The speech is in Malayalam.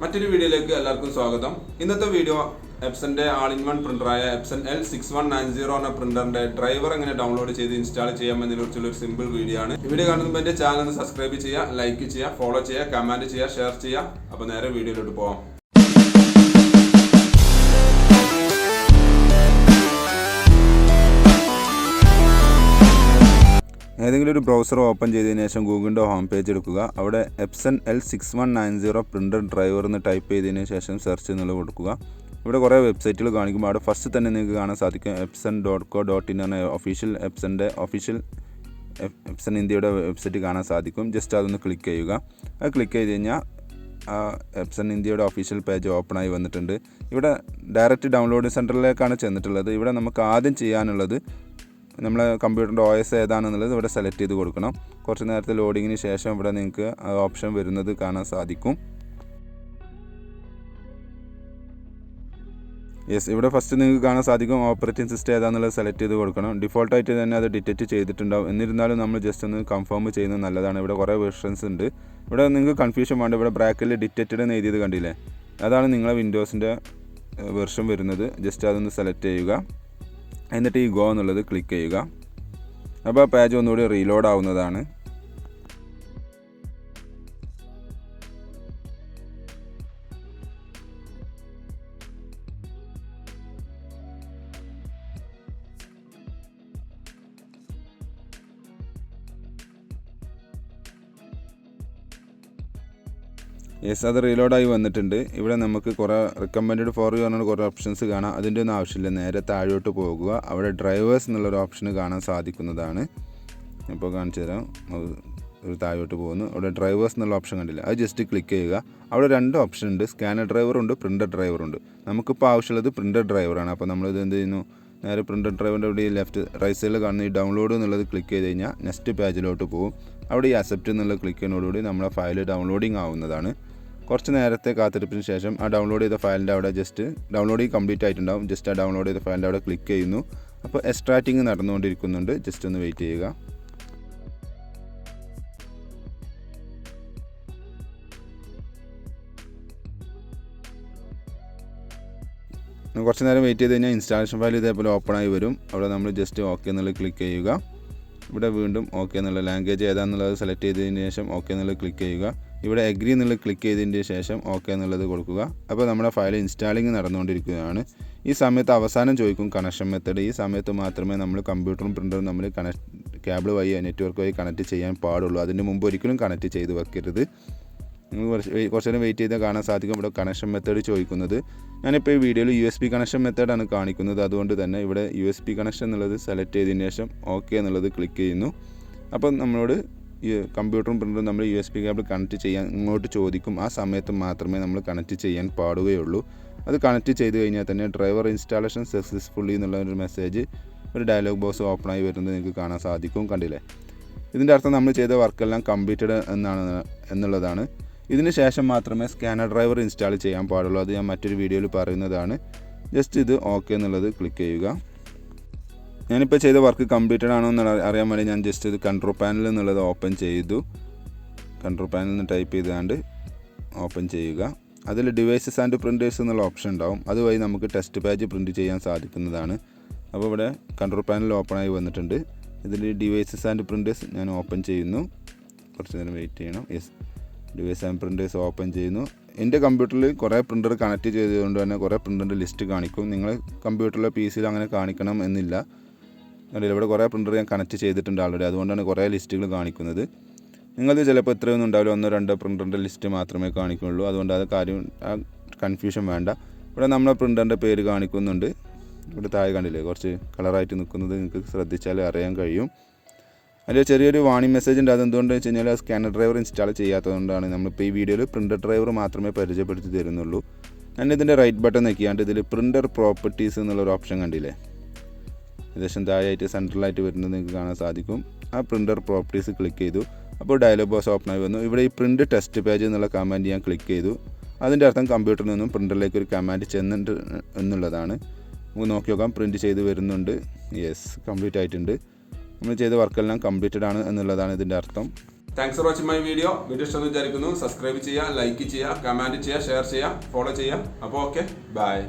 മറ്റൊരു വീഡിയോയിലേക്ക് എല്ലാവർക്കും സ്വാഗതം. ഇന്നത്തെ വീഡിയോ എപ്സന്റെ ആൾ ഇൻ വൺ പ്രിന്ററായ Epson L6190 എന്ന പ്രിന്ററിന്റെ ഡ്രൈവർ എങ്ങനെ ഡൗൺലോഡ് ചെയ്ത് ഇൻസ്റ്റാൾ ചെയ്യാമെന്നതിനെക്കുറിച്ചുള്ള ഒരു സിമ്പിൾ വീഡിയോ ആണ്. വീഡിയോ കാണുമ്പോൾ എന്റെ ചാനൽ ഒന്ന് സബ്സ്ക്രൈബ് ചെയ്യുക, ലൈക്ക് ചെയ്യുക, ഫോളോ ചെയ്യുക, കമന്റ് ചെയ്യുക, ഷെയർ ചെയ്യുക. അപ്പോൾ നേരെ വീഡിയോയിലോട്ട് പോകാം. ഏതെങ്കിലും ഒരു ബ്രൗസർ ഓപ്പൺ ചെയ്തതിനു ശേഷം ഗൂഗിളിൻ്റെ ഹോം പേജ് എടുക്കുക. അവിടെ Epson L6190 പ്രിൻ്റർ ഡ്രൈവർ എന്ന് ടൈപ്പ് ചെയ്തതിന് ശേഷം സെർച്ച് എന്നുള്ളത് കൊടുക്കുക. ഇവിടെ കുറേ വെബ്സൈറ്റുകൾ കാണിക്കുമ്പോൾ അവിടെ ഫസ്റ്റ് തന്നെ നിങ്ങൾക്ക് കാണാൻ സാധിക്കും epson.co.in എന്ന Epson ഇന്ത്യയുടെ വെബ്സൈറ്റ് കാണാൻ സാധിക്കും. ജസ്റ്റ് അതൊന്ന് ക്ലിക്ക് ചെയ്യുക. അത് ക്ലിക്ക് ചെയ്ത് കഴിഞ്ഞാൽ Epson ഇന്ത്യയുടെ ഒഫീഷ്യൽ പേജ് ഓപ്പണായി വന്നിട്ടുണ്ട്. ഇവിടെ ഡയറക്റ്റ് ഡൗൺലോഡ് സെൻറ്ററിലേക്കാണ് ചെന്നിട്ടുള്ളത്. ഇവിടെ നമുക്ക് ആദ്യം ചെയ്യാനുള്ളത് നമ്മളെ കമ്പ്യൂട്ടറിൻ്റെ OS ഏതാണെന്നുള്ളത് ഇവിടെ സെലക്ട് ചെയ്ത് കൊടുക്കണം. കുറച്ച് നേരത്തെ ലോഡിങ്ങിന് ശേഷം ഇവിടെ നിങ്ങൾക്ക് ഓപ്ഷൻ വരുന്നത് കാണാൻ സാധിക്കും. ഇവിടെ ഫസ്റ്റ് നിങ്ങൾക്ക് കാണാൻ സാധിക്കും ഓപ്പറേറ്റിംഗ് സിസ്റ്റം ഏതാണെന്നുള്ളത് സെലക്ട് ചെയ്ത് കൊടുക്കണം. ഡിഫോൾട്ടായിട്ട് തന്നെ അത് ഡിറ്റക്റ്റ് ചെയ്തിട്ടുണ്ടാവും. എന്നിരുന്നാലും നമ്മൾ ജസ്റ്റ് ഒന്ന് കൺഫേം ചെയ്യുന്നത് നല്ലതാണ്. ഇവിടെ കുറേ വെർഷൻസ് ഉണ്ട്. ഇവിടെ നിങ്ങൾക്ക് കൺഫ്യൂഷൻ വേണ്ട. ഇവിടെ ബ്രാക്കറ്റിൽ ഡിറ്റക്റ്റഡ് എന്ന് എഴുതിയത് കണ്ടില്ലേ, അതാണ് നിങ്ങളെ വിൻഡോസിൻ്റെ വെർഷൻ വരുന്നത്. ജസ്റ്റ് അതൊന്ന് സെലക്ട് ചെയ്യുക. എന്നിട്ട് ഈ ഗോ എന്നുള്ളത് ക്ലിക്ക് ചെയ്യുക. അപ്പോൾ ആ പേജ് ഒന്നുകൂടി റീലോഡ് ആവുന്നതാണ്. അത് റീലോഡായി വന്നിട്ടുണ്ട്. ഇവിടെ നമുക്ക് കുറേ റെക്കമെൻഡഡ് ഫോർ യു പറഞ്ഞ കുറേ ഓപ്ഷൻസ് കാണാം. അതിൻ്റെ ഒന്നും ആവശ്യമില്ല. നേരെ താഴോട്ട് പോകുക. അവിടെ ഡ്രൈവേഴ്സ് എന്നുള്ളൊരു ഓപ്ഷൻ കാണാൻ സാധിക്കുന്നതാണ്. ഇപ്പോൾ കാണിച്ചു തരാം. ഒരു താഴോട്ട് പോകുന്നു. അവിടെ ഡ്രൈവേഴ്സ് എന്നുള്ള ഓപ്ഷൻ കണ്ടില്ല, അത് ജസ്റ്റ് ക്ലിക്ക് ചെയ്യുക. അവിടെ രണ്ട് ഓപ്ഷൻ ഉണ്ട്, സ്കാനർ ഡ്രൈവറുണ്ട്, പ്രിൻ്റർ ഡ്രൈവറുണ്ട്. നമുക്കിപ്പോൾ ആവശ്യമുള്ളത് പ്രിൻ്റർ ഡ്രൈവറാണ്. അപ്പോൾ നമ്മളിത് എന്ത് ചെയ്യുന്നു, നേരെ പ്രിൻ്റർ ഡ്രൈവറിൻ്റെ ഇവിടെ റൈറ്റ് സൈഡിൽ കാണുന്ന ഈ ഡൗൺലോഡ് എന്നുള്ളത് ക്ലിക്ക് ചെയ്ത് കഴിഞ്ഞാൽ നെക്സ്റ്റ് പേജിലോട്ട് പോകും. അവിടെ ഈ അക്സെപ്റ്റ് എന്നുള്ള ക്ലിക്ക് ചെയ്യുന്നതോടുകൂടി നമ്മളെ ഫയൽ ഡൗൺലോഡിങ് ആവുന്നതാണ്. കുറച്ച് നേരത്തെ കാത്തിരിപ്പിന് ശേഷം ആ ഡൗൺലോഡ് ചെയ്ത ഫയലിൻ്റെ അവിടെ ജസ്റ്റ് ഡൗൺലോഡിങ് കംപ്ലീറ്റ് ആയിട്ടുണ്ടാവും. ജസ്റ്റ് ആ ഡൗൺലോഡ് ചെയ്ത ഫയലിൻ്റെ അവിടെ ക്ലിക്ക് ചെയ്യുന്നു. അപ്പോൾ എക്സ്ട്രാക്റ്റിംഗ് നടന്നുകൊണ്ടിരിക്കുന്നുണ്ട്. ജസ്റ്റ് ഒന്ന് വെയിറ്റ് ചെയ്യുക. കുറച്ച് നേരം വെയിറ്റ് ചെയ്ത് കഴിഞ്ഞാൽ ഇൻസ്റ്റാളേഷൻ ഫയൽ ഇതേപോലെ ഓപ്പണായി വരും. അവിടെ നമ്മൾ ജസ്റ്റ് ഓക്കെ എന്നുള്ളത് ക്ലിക്ക് ചെയ്യുക. ഇവിടെ വീണ്ടും ഓക്കെ എന്നുള്ള ലാംഗ്വേജ് ഏതാണെന്നുള്ളത് സെലക്ട് ചെയ്തതിന് ശേഷം ഓക്കെ എന്നുള്ളത് ക്ലിക്ക് ചെയ്യുക. ഇവിടെ എഗ്രി എന്നുള്ളത് ക്ലിക്ക് ചെയ്തതിന് ശേഷം ഓക്കെ എന്നുള്ളത് കൊടുക്കുക. അപ്പോൾ നമ്മുടെ ഫയൽ ഇൻസ്റ്റാളിങ് നടന്നുകൊണ്ടിരിക്കുകയാണ്. ഈ സമയത്ത് അവസാനം ചോദിക്കും കണക്ഷൻ മെത്തേഡ്. ഈ സമയത്ത് മാത്രമേ നമ്മൾ കമ്പ്യൂട്ടറും പ്രിൻ്ററും നമ്മൾ കേബിൾ വഴി നെറ്റ്വർക്ക് വഴി കണക്ട് ചെയ്യാൻ പാടുള്ളൂ. അതിന് മുമ്പ് ഒരിക്കലും കണക്ട് ചെയ്ത് വെക്കരുത്. നിങ്ങൾ കുറച്ച് നേരം വെയിറ്റ് ചെയ്താൽ കാണാൻ സാധിക്കും ഇവിടെ കണക്ഷൻ മെത്തേഡ് ചോദിക്കുന്നത്. ഞാനിപ്പോൾ ഈ വീഡിയോയിൽ USB കണക്ഷൻ മെത്തേഡാണ് കാണിക്കുന്നത്. അതുകൊണ്ട് തന്നെ ഇവിടെ USB കണക്ഷൻ എന്നുള്ളത് സെലക്ട് ചെയ്തതിന് ശേഷം ഓക്കെ എന്നുള്ളത് ക്ലിക്ക് ചെയ്യുന്നു. അപ്പം നമ്മളോട് ഈ കമ്പ്യൂട്ടറും പ്രിൻ്ററും നമ്മൾ USB കേബിൾ കണക്ട് ചെയ്യാൻ ഇങ്ങോട്ട് ചോദിക്കും. ആ സമയത്ത് മാത്രമേ നമ്മൾ കണക്ട് ചെയ്യാൻ പാടുകയുള്ളൂ. അത് കണക്ട് ചെയ്ത് കഴിഞ്ഞാൽ തന്നെ ഡ്രൈവർ ഇൻസ്റ്റാളേഷൻ സക്സസ്ഫുള്ളി എന്നുള്ള ഒരു മെസ്സേജ്, ഒരു ഡയലോഗ് ബോക്സ് ഓപ്പണായി വരുന്നത് നിങ്ങൾക്ക് കാണാൻ സാധിക്കും. കണ്ടില്ലേ, ഇതിൻ്റെ അർത്ഥം നമ്മൾ ചെയ്ത വർക്കെല്ലാം കംപ്ലീറ്റഡ് എന്നുള്ളതാണ്. ഇതിന് ശേഷം മാത്രമേ സ്കാനർ ഡ്രൈവർ ഇൻസ്റ്റാൾ ചെയ്യാൻ പാടുള്ളൂ. അത് ഞാൻ മറ്റൊരു വീഡിയോയിൽ പറയുന്നതാണ്. ജസ്റ്റ് ഇത് ഓക്കെ എന്നുള്ളത് ക്ലിക്ക് ചെയ്യുക. ഞാനിപ്പോൾ ചെയ്ത വർക്ക് കംപ്ലീറ്റഡ് ആണോ എന്ന് അറിയാൻ വേണ്ടി ഞാൻ ജസ്റ്റ് ഇത് കൺട്രോൾ പാനൽ എന്നുള്ളത് ഓപ്പൺ ചെയ്തു. കൺട്രോൾ പാനൽ എന്ന് ടൈപ്പ് ചെയ്താണ്ട് ഓപ്പൺ ചെയ്യുക. അതിൽ ഡിവൈസസ് ആൻഡ് പ്രിൻറ്റേഴ്സ് എന്നുള്ള ഓപ്ഷൻ ഉണ്ടാവും. അതുവഴി നമുക്ക് ടെസ്റ്റ് പേജ് പ്രിൻറ്റ് ചെയ്യാൻ സാധിക്കുന്നതാണ്. അപ്പോൾ ഇവിടെ കൺട്രോൾ പാനൽ ഓപ്പണായി വന്നിട്ടുണ്ട്. ഇതിൽ ഡിവൈസസ് ആൻഡ് പ്രിൻറ്റേഴ്സ് ഞാൻ ഓപ്പൺ ചെയ്യുന്നു. കുറച്ച് നേരം വെയിറ്റ് ചെയ്യണം. ഡിവൈസ് ആൻഡ് പ്രിൻറ്റേഴ്സ് ഓപ്പൺ ചെയ്യുന്നു. എൻ്റെ കമ്പ്യൂട്ടറിൽ കുറേ പ്രിൻ്റർ കണക്ട് ചെയ്തുകൊണ്ട് തന്നെ കുറേ പ്രിൻ്ററിൻ്റെ ലിസ്റ്റ് കാണിക്കും. നിങ്ങൾ കമ്പ്യൂട്ടറിലെ PC അങ്ങനെ കാണിക്കണം എന്നില്ല. കണ്ടില്ല, ഇവിടെ കുറേ പ്രിൻ്റർ ഞാൻ കണക്ട് ചെയ്തിട്ടുണ്ട് ആൾറെഡി. അതുകൊണ്ടാണ് കുറേ ലിസ്റ്റുകൾ കാണിക്കുന്നത്. നിങ്ങൾക്ക് ചിലപ്പോൾ ഇത്രയൊന്നും ഉണ്ടാവില്ല, 1-2 പ്രിൻ്ററിൻ്റെ ലിസ്റ്റ് മാത്രമേ കാണിക്കുള്ളൂ. അതുകൊണ്ട് അത് കൺഫ്യൂഷൻ വേണ്ട. ഇവിടെ നമ്മളെ പ്രിൻ്ററിൻ്റെ പേര് കാണിക്കുന്നുണ്ട്. ഇവിടെ താഴെ കണ്ടില്ലേ കുറച്ച് കളറായിട്ട് നിൽക്കുന്നത്, നിങ്ങൾക്ക് ശ്രദ്ധിച്ചാൽ അറിയാൻ കഴിയും. അതിൽ ചെറിയൊരു വാണിംഗ് മെസ്സേജ് ഉണ്ട്. അതെന്തുകൊണ്ടെന്ന് വെച്ച് കഴിഞ്ഞാൽ സ്കാനർ ഡ്രൈവർ ഇൻസ്റ്റാൾ ചെയ്യാത്തതുകൊണ്ടാണ്. നമ്മളിപ്പോൾ ഈ വീഡിയോയിൽ പ്രിൻ്റർ ഡ്രൈവർ മാത്രമേ പരിചയപ്പെടുത്തി തരുന്നുള്ളൂ. ഞാൻ ഇതിൻ്റെ റൈറ്റ് ബട്ടൺ നോക്കിയാണ്ട് ഇതിൽ പ്രിൻ്റർ പ്രോപ്പർട്ടീസ് എന്നുള്ളൊരു ഓപ്ഷൻ കണ്ടില്ലേ, ഏകദേശം താഴെയായിട്ട് സെൻട്രലായിട്ട് വരുന്നത് നിങ്ങൾക്ക് കാണാൻ സാധിക്കും. ആ പ്രിൻ്റർ പ്രോപ്പർട്ടീസ് ക്ലിക്ക് ചെയ്തു. അപ്പോൾ ഡയലോഗ് ബോക്സ് ഓപ്പണായി വന്നു. ഇവിടെ ഈ പ്രിൻ്റ് ടെസ്റ്റ് പേജ് എന്നുള്ള കമാൻഡ് ഞാൻ ക്ലിക്ക് ചെയ്തു. അതിൻ്റെ അർത്ഥം കമ്പ്യൂട്ടറിൽ നിന്നും പ്രിൻ്ററിലേക്ക് ഒരു കമാൻഡ് ചെന്നിട്ടുണ്ട് എന്നുള്ളതാണ്. നമുക്ക് നോക്കി നോക്കാം. പ്രിൻറ്റ് ചെയ്ത് വരുന്നുണ്ട്. കംപ്ലീറ്റ് ആയിട്ടുണ്ട്. നമ്മൾ ചെയ്ത വർക്കെല്ലാം കംപ്ലീറ്റഡ് ആണ് എന്നുള്ളതാണ് ഇതിൻ്റെ അർത്ഥം. Thanks for watching my video ഇഷ്ടമെന്ന് വിചാരിക്കുന്നു. സബ്സ്ക്രൈബ് ചെയ്യുക, ലൈക്ക് ചെയ്യുക, കമൻറ്റ് ചെയ്യുക, ഷെയർ ചെയ്യുക, ഫോളോ ചെയ്യുക. അപ്പോൾ ഓക്കെ, ബൈ.